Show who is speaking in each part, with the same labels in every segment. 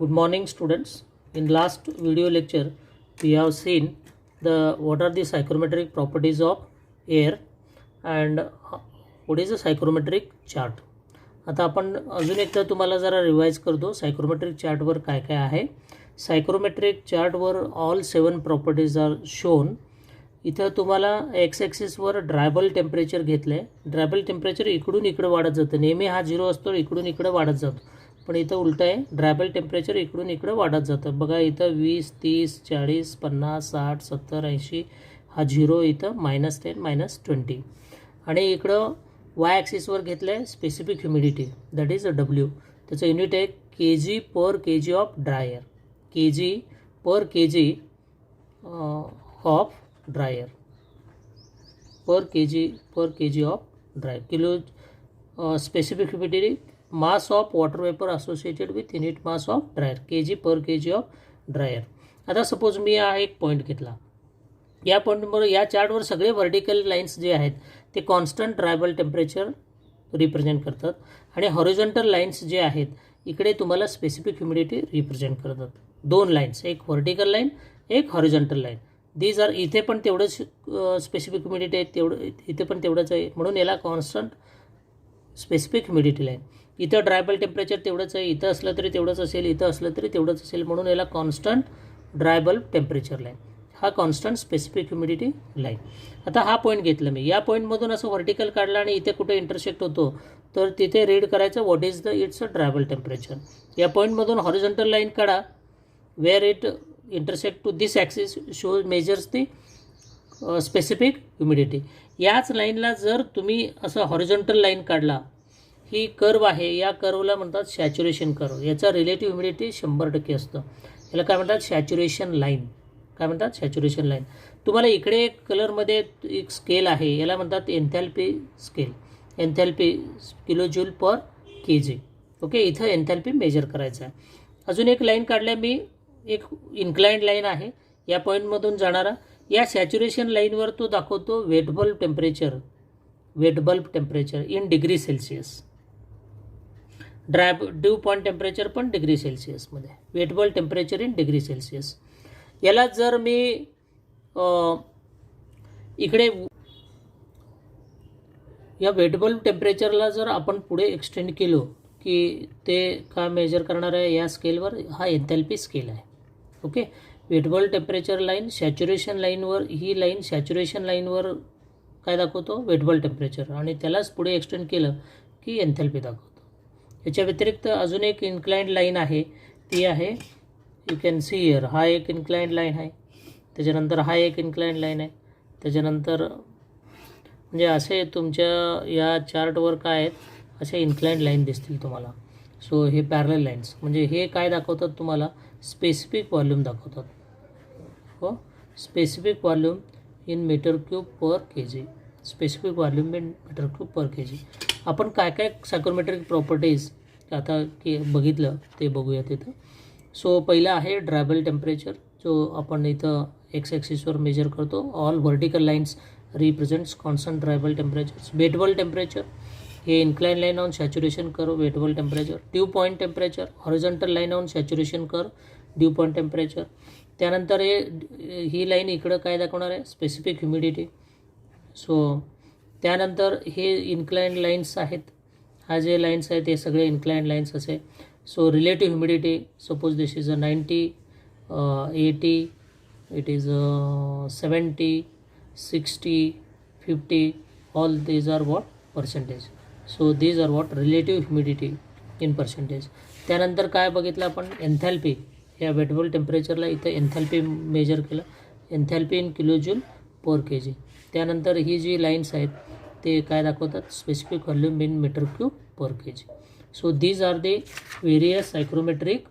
Speaker 1: Good morning, students. In last video lecture, we have seen what are the psychrometric properties of air and what is a psychrometric chart. आता आपण अजून एकदा तुम्हाला जरा revise करतो सायक्रोमेट्रिक चार्टवर काय काय आहे. सायक्रोमेट्रिक चार्टवर ऑल 7 प्रॉपर्टीज आर शोन. इथं तुम्हाला एक्स ॲक्सिसवर ड्रायबल टेम्परेचर घेतलं आहे. ड्रायबल टेम्परेचर इकडून इकडे वाढत जातं. नेहमी हा 0 असतो, इकडून इकडे वाढत जातो. पण इथं उलटं आहे, ड्रायबल टेम्परेचर इकडून इकडे वाढत जातं. बघा इथं 20, 30, 40, 50, 60, 70, 80 हा 0, इथं -10, -20. आणि इकडं वाय ॲक्सिसवर घेतलं आहे specific humidity, that is W. त्याचं युनिट आहे kg/kg of dry air. kg/kg of dry air, per kg of dry. Kilo specific humidity, mass of water vapour associated with unit mass of dryer, kg/kg of dryer. आता suppose मी हा एक point घेतला. या पॉईंटवर या चार्टवर सगळे vertical lines जे आहेत ते कॉन्स्टंट ड्रायबल टेम्परेचर रिप्रेझेंट करतात आणि हॉरिझॉन्टल लाईन्स जे आहेत इकडे तुम्हाला स्पेसिफिक ह्युमिडिटी रिप्रेझेंट करतात. 2 लाईन्स, एक व्हर्टिकल लाईन, एक हॉरिझॉन्टल लाईन. दीज आर, इथे पण तेवढंच स्पेसिफिक ह्युमिडिटी आहे, तेवढं इथे पण तेवढंच आहे, म्हणून याला कॉन्स्टंट स्पेसिफिक ह्युमिडिटी लाईन. इथं ड्रायबल टेम्परेचर तेवढंच आहे, इथं असलं तरी तेवढंच असेल, इथं असलं तरी तेवढंच असेल, म्हणून याला कॉन्स्टंट ड्रायबल टेम्परेचर लाईन. हा कॉन्स्टंट स्पेसिफिक ह्युमिडिटी लाईन. आता हा पॉईंट घेतला मी, या पॉईंटमधून असं व्हर्टिकल काढला आणि इथे कुठे इंटरसेक्ट होतो तर तिथे रीड करायचं what is the it's dry bulb temperature. या पॉईंटमधून हॉरिझॉन्टल लाईन काढा, where it intersect to this axis show measures the specific humidity. याच लाईनला जर तुम्ही असं हॉरिझॉन्टल लाईन काढला, ही कर्व आहे, या कर्वला म्हणतात सॅच्युरेशन कर्व. याचा रिलेटिव्ह ह्युमिडिटी 100% असतं. याला काय म्हणतात? Saturation line. काय म्हणतात? Saturation line. तुम्हाला इकडे एक कलरमध्ये एक स्केल आहे, याला म्हणतात एन्थॅल्पी स्केल. एन्थॅल्पी kJ/kg. ओके, इथं एन्थॅल्पी मेजर करायचं आहे. अजून एक लाईन काढल्या मी, एक इन्क्लाइंड लाईन आहे या पॉईंटमधून जाणारा. या सॅच्युरेशन लाईनवर तो दाखवतो wet bulb temperature in degree Celsius. Dew point temperature पण डिग्री सेल्सिअसमध्ये, wet bulb temperature in degree Celsius. याला जर मी इकडे या वेट बल्ब टेम्परेचरला जर आपण पुढे एक्सटेंड केलो की ते काय मेजर करणार आहे या स्केलवर, हा एन्थॅल्पी स्केल आहे. Okay, weight bulb temperature line saturation लाईनवर, ही लाईन सॅच्युरेशन लाईनवर काय दाखवतो? वेट बल्ब टेम्परेचर, आणि त्यालाच पुढे एक्सटेंड केलं की एन्थॅल्पी दाखवतो. याच्या व्यतिरिक्त अजून एक इन्क्लाइंड लाईन आहे, ती आहे यू कॅन सी हिअर. हा एक इन्क्लाइंड लाईन आहे, त्याच्यानंतर हा एक इन्क्लाइंड लाईन आहे, त्याच्यानंतर म्हणजे असे तुमच्या या चार्टवर काय आहेत, असे इन्क्लाइंड लाईन दिसतील तुम्हाला. सो हे पॅरलल लाईन्स म्हणजे हे काय दाखवतात तुम्हाला? स्पेसिफिक व्हॉल्यूम दाखवतात. हो, specific volume in m3/kg. Specific volume in m3/kg. आपण काय काय सायक्रोमेट्रिक प्रॉपर्टीज आता बघितलं ते बघूया तिथं. सो पहिला आहे ड्रायबल टेम्परेचर, जो आपण इथं एक्स ॲक्सिसवर मेजर करतो. All vertical lines represents constant dry bulb temperature. Wet bulb temperature, हे incline line on saturation curve, wet bulb temperature. Dew point temperature, horizontal line on saturation curve, dew point temperature. त्यानंतर ही line इकडं काय दाखवणार आहे? Specific humidity. So त्यानंतर हे inclined lines आहेत, हा जे लाईन्स आहेत ते सगळे इन्क्लाइंड लाईन्स असे. So relative humidity, suppose this is 90, 80, it is 70, 60, 50, all these are what? Percentage. So these are what? Relative humidity in percentage. त्यानंतर काय बघितलं आपण? एन्थॅल्पी. या वेट बल्ब टेम्परेचरला इथं एन्थॅल्पी मेजर केलं, एन्थॅल्पी इन kJ/kg. त्यानंतर ही जी लाईन्स आहेत ते काय दाखवतात? Specific volume in m3/kg. So these are the various psychrometric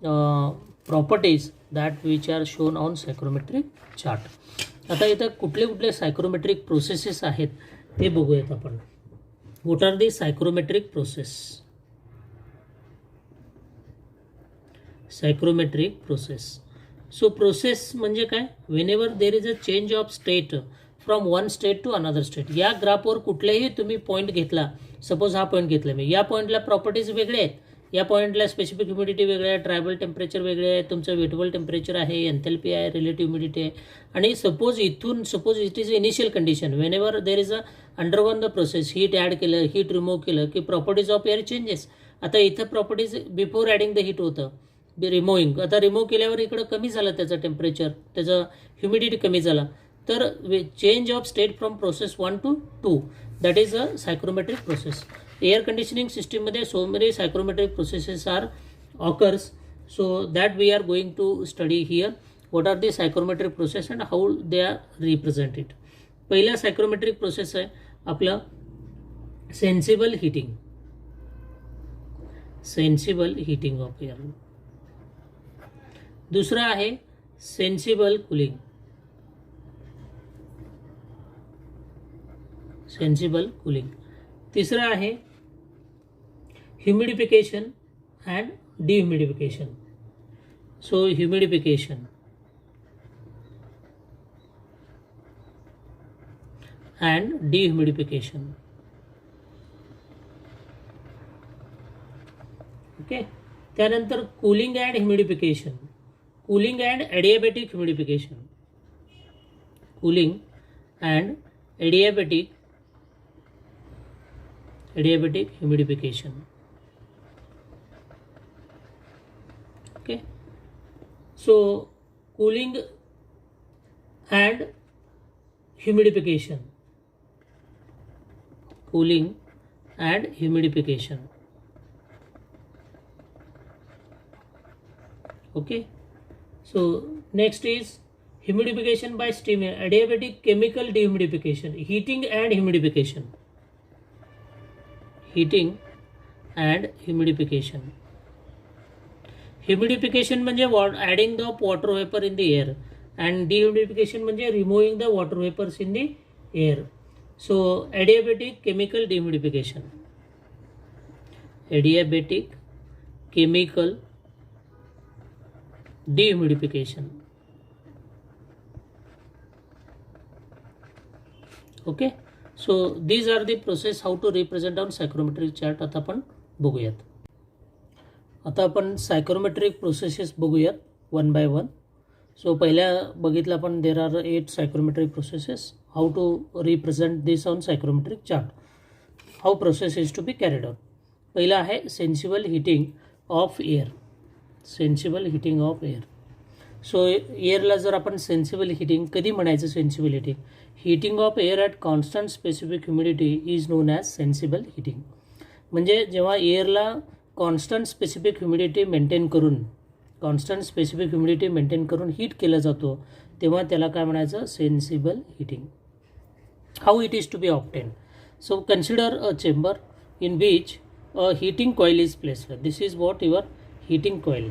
Speaker 1: properties that which are shown on psychrometric chart. आता इथं कुठले कुठले सायक्रोमेट्रिक प्रोसेसेस आहेत ते बघूयात आपण. What are the psychrometric process? Psychrometric process. So process म्हणजे काय? Whenever there is a change of state from one state to another state. या ग्राफवर कुठलाही तुम्ही पॉईंट घेतला, सपोज हा पॉईंट घेतला मी, या पॉईंटला प्रॉपर्टीज वेगळे आहेत, या पॉईंटला स्पेसिफिक ह्युमिडिटी वेगळं आहे, ट्रायबल टेम्परेचर वेगळे आहे, तुमचं वेटेबल टेम्परेचर आहे, एन्थॅल्पी आहे, रिलेटिव्ह ह्युमिडिटी आहे. आणि suppose it is initial condition, whenever there is undergone the process, heat add केलं, हीट रिमूव्ह केलं की प्रॉपर्टीज ऑफ एअर चेंजेस. आता इथं properties before adding the heat होतं रिमूव्हिंग, आता रिमूव्ह केल्यावर इकडं कमी झालं त्याचं टेम्परेचर, त्याचं ह्युमिडिटी कमी झाला. तर change of state from process 1 to 2, that is a psychrometric process. Air conditioning सिस्टीममध्ये so many psychrometric processes are occurs, so that we are going to study here. What are the psychrometric process and how they are represented. पहिला सायक्रोमेट्रिक प्रोसेस आहे आपला sensible heating, sensible heating of air. दुसरा आहे sensible cooling, sensible cooling. तिसरा आहे humidification and dehumidification. So humidification and डिह्युमिडिफिकेशन. Okay. त्यानंतर cooling and humidification, cooling and adiabatic humidification, cooling and adiabatic humidification. Okay. So cooling and humidification, cooling and humidification. Okay, so next is humidification by steam, adiabatic chemical dehumidification, heating and humidification, heating and humidification. Humidification म्हणजे adding the water vapor in the air and dehumidification म्हणजे removing the water vapors in the air. So adiabatic chemical dehumidification, adiabatic chemical dehumidification. Okay, so these are the process how to represent on psychrometric chart. आता आपण बघूयात. आता आपण psychrometric processes बघूयात one by one. So पहिल्या बघितलं आपण there are 8 psychrometric processes. How to represent this on psychrometric chart, how process is to be carried out. पहिला आहे sensible heating of air, sensible heating of air. So एअरला जर आपण sensible heating कधी म्हणायचं, sensible heating, heating of air at constant specific humidity is known as sensible heating. म्हणजे जेव्हा एअरला कॉन्स्टंट स्पेसिफिक ह्युमिडिटी मेंटेन करून, कॉन्स्टंट स्पेसिफिक ह्युमिडिटी मेंटेन करून हीट केलं जातो तेव्हा त्याला काय म्हणायचं, sensible heating. How it is to be obtain. So consider a chamber in which a heating coil is placed. This is what your heating coil.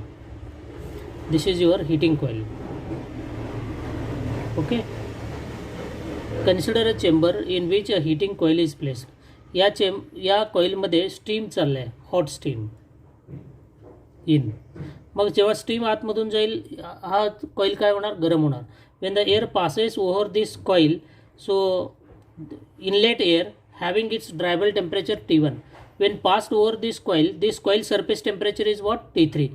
Speaker 1: This is your heating coil. Okay. Consider a chamber in which a heating coil is placed. या कॉइलमध्ये steam चाललं आहे, hot steam in. मग जेव्हा steam आतमधून जाईल हा coil काय होणार, गरम होणार. Wien the air passes over this coil, so inlet air having its drivable temperature T1. When passed over this coil surface temperature is what, T3.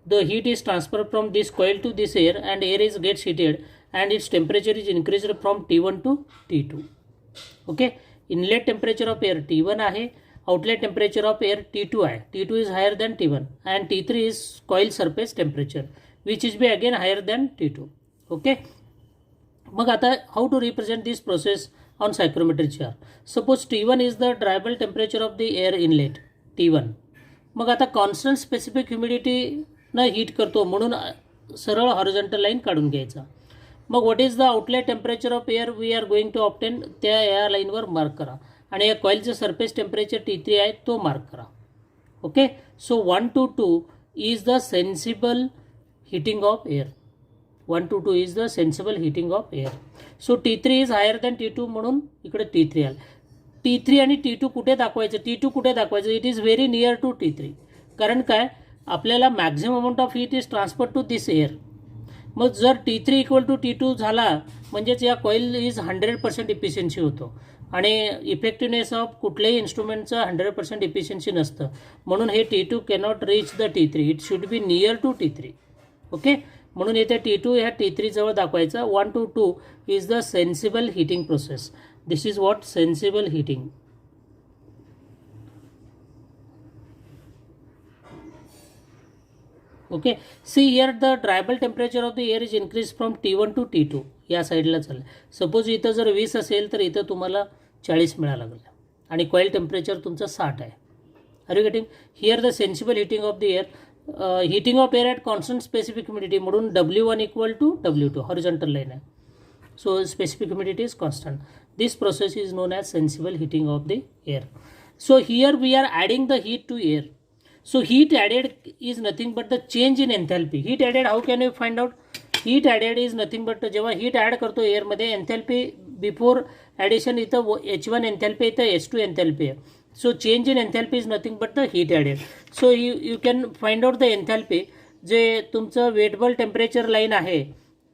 Speaker 1: The heat is transferred from this coil to this air and air is gets heated and its temperature is increased from T1 to T2. Okay. Inlet temperature of air T1 आहे, outlet temperature of air T2 आहे. T2 is higher than T1 and T3 is coil surface temperature which is be again higher than T2. Okay. मग आता how to represent this process on psychrometric chart. Suppose T1 is the drivable temperature of the air inlet, T1. मग आता constant specific humidity न heat करतो म्हणून सरळ horizontal line काढून घ्यायचा. मग what is the outlet temperature of air we are going to obtain, त्या या लाईनवर मार्क करा आणि या कॉइलचं सरफेस टेम्परेचर T3 आहे तो मार्क करा. Okay. So 1 to 2 is the sensible heating of air. 1 to 2 is the sensible heating of air. So T3 is higher than T2 म्हणून इकडे T3 आलं. T3 आणि T2 कुठे दाखवायचं, T2 कुठे दाखवायचं, it is very near to T3. कारण काय, आपल्याला maximum amount of heat is transfer to this air. मग जर T3 इक्वल टू T2 झाला म्हणजेच या कॉईल इज 100% इफिशियन्सी होतो. आणि इफेक्टिव्हनेस ऑफ कुठल्याही इन्स्ट्रुमेंटचं 100% इफिशियन्सी नसतं, म्हणून हे T2 cannot reach the T3, it should be near to T3. Okay, म्हणून इथे T2 ह्या T3 जवळ दाखवायचं. 1 to 2 is the sensible heating process. This is what sensible heating. Okay, see here the dry bulb temperature of the air is increase from T1 to T2. या साईडला चाललं. Suppose इथं जर 20 असेल तर इथं तुम्हाला 40 मिळायला लागलं आणि कॉईल टेम्परेचर तुमचं 60 आहे. Are you getting? Here the sensible heating of the air, heating of air at constant specific humidity, म्हणून W1 equal to W2 horizontal line आहे. So specific humidity is constant. This process is known as sensible heating of the air. So here we are adding the heat to air. So heat added is nothing but the change in enthalpy. Heat added, how can we find out? Heat added is nothing but जेव्हा heat add करतो air मध्ये, enthalpy before addition इथं H1 enthalpy इथं H2 enthalpy आहे. So change in enthalpy is nothing but the heat added. So you can find out the enthalpy. जे तुमचं wettable temperature line आहे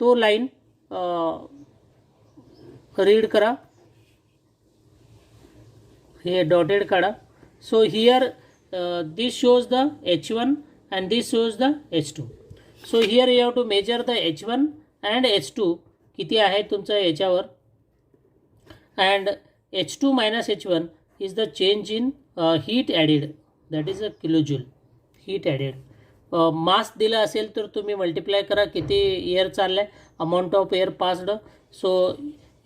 Speaker 1: तो लाईन रीड करा. हे डॉटेड काढा. So here this shows the H1 and this shows the H2. So here you have to measure the H1 and H2 किती आहे तुमचं याच्यावर, and H2 minus H1 is the change in heat added, that is a kilojoule heat added. Mass दिलं असेल तर तुम्ही multiply करा किती एअर चाललं आहे, amount of air passed. So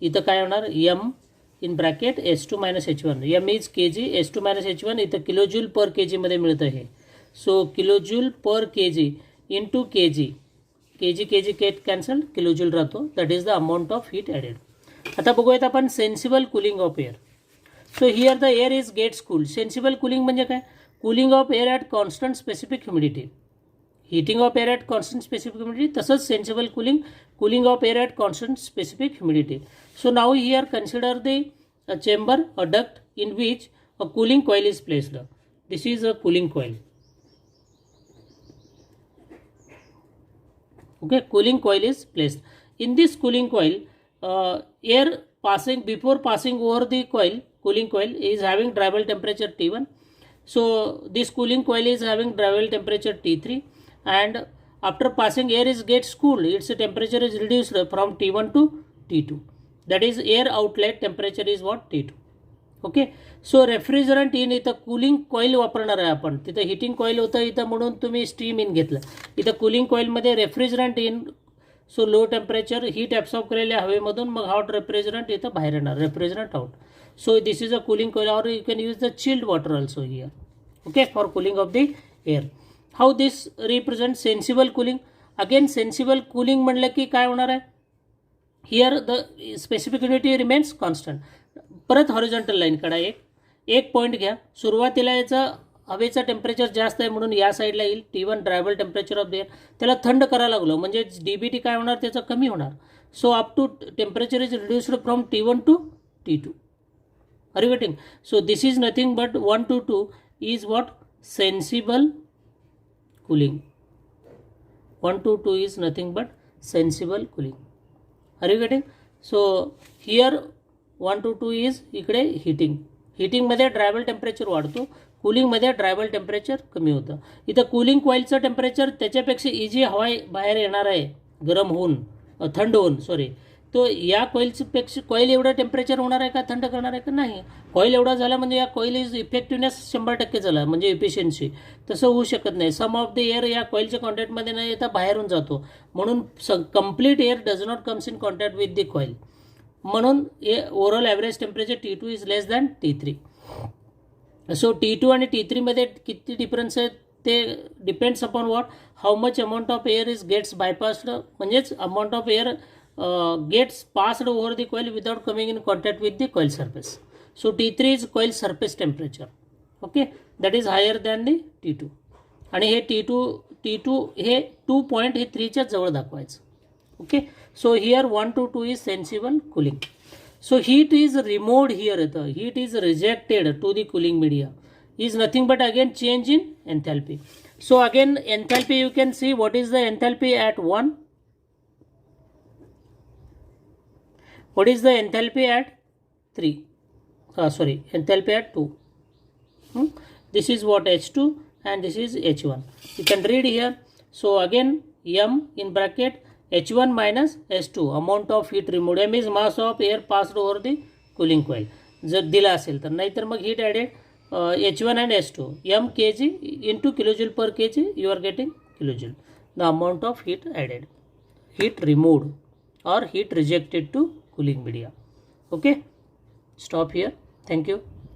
Speaker 1: इथं काय होणार, M in bracket H2 minus H1. M is kg, H2 minus H1 इथं किलोजूल पर kg मध्ये मिळतं हे. So kilojoule per kg into kg, kg cancel, kilojoule राहतो, that is the amount of heat added. आता बघूयात आपण sensible cooling of air. So here the air is gets cooled. Sensible cooling म्हणजे काय, cooling of air at constant specific humidity. Heating of air at constant specific humidity, तसंच sensible cooling, cooling of air at constant specific humidity. So now here consider the chamber, a duct in which a cooling coil is placed. This is a cooling coil. Okay, cooling coil is placed. In this cooling coil, air passing, before passing over the coil, cooling coil is having drivable temperature T1. So this cooling coil is having drivable temperature T3, and after passing air is gets cooled, its temperature is reduced from T1 to T2. That is air outlet temperature is what, T2. Okay, so refrigerant in, इथं cooling coil वापरणार आहे आपण. तिथं heating coil होतं इथं म्हणून तुम्ही steam in घेतलं. इथं कूलिंग कॉईलमध्ये refrigerant in, so low temperature heat absorb केलेल्या हवेमधून मग हॉट रेफ्रिजरंट इथं बाहेर येणार, refrigerant out. So this is a cooling coil, or you can use the chilled water also here. Okay, for cooling of the air. How this represent sensible cooling. Again sensible cooling म्हणलं की काय होणार आहे, here the specific humidity remains constant. परत horizontal line काढा. एक point घ्या. सुरुवातीला याचं हवेचं टेम्परेचर जास्त आहे म्हणून या साईडला येईल T1 dry bulb temperature of the air. त्याला थंड करायला लागलो म्हणजे DBT काय होणार, त्याचं कमी होणार. So up to temperature is reduced from T1 to T2. Are you getting? So this is nothing but 1 to 2 is what, sensible cooling. 1 to 2 is nothing but sensible cooling. Are you getting? So here 1 to 2 is इकडे heating. हीटिंगमध्ये dry bulb temperature वाढतो, कूलिंगमध्ये dry bulb temperature कमी होतं. इथं cooling कॉईलचं temperature त्याच्यापेक्षा इजी हवा बाहेर येणार आहे, गरम होऊन, थंड होऊन, सॉरी. तो या कॉईलपेक्षा कॉईल एवढं टेम्परेचर होणार आहे का, थंड करणार आहे का, नाही. कॉईल एवढा झाला म्हणजे या कॉईल इज इफेक्टिव्हनेस 100% झाला, म्हणजे इफिशियन्सी. तसं होऊ शकत नाही. सम ऑफ द एअर या कॉईलच्या कॉन्टॅक्टमध्ये न येता बाहेरून जातो, म्हणून complete air does not comes in contact with the coil. म्हणून overall average temperature T2 is less than T3. So T2 आणि T3 मध्ये किती डिफरन्स आहे ते depends upon what, how much amount of air is gets bypassed, म्हणजेच amount of air gets passed over the coil without coming in contact with the coil surface. So T3 is coil surface temperature. Okay, that is higher than the T2. आणि हे T2 हे 2 point हे 3 च्या जवळ दाखवायचं. Okay, so here 1 to 2 is sensible cooling. So heat is removed here. The heat is rejected to the cooling media is nothing but again change in enthalpy. So again enthalpy you can see what is the enthalpy at 1. What is the enthalpy at 3? enthalpy at 2. This is what H2 and this is H1. You can read here. So again M in bracket H1 minus H2 amount of heat removed. M is mass of air passed over the cooling coil. जर दिला असेल तर, नाहीतर मग heat added H1 and H2 M kg into kilojoule per kg, you are getting kilojoule. The amount of heat added, heat removed or heat rejected to cooling media. Okay, stop here. Thank you.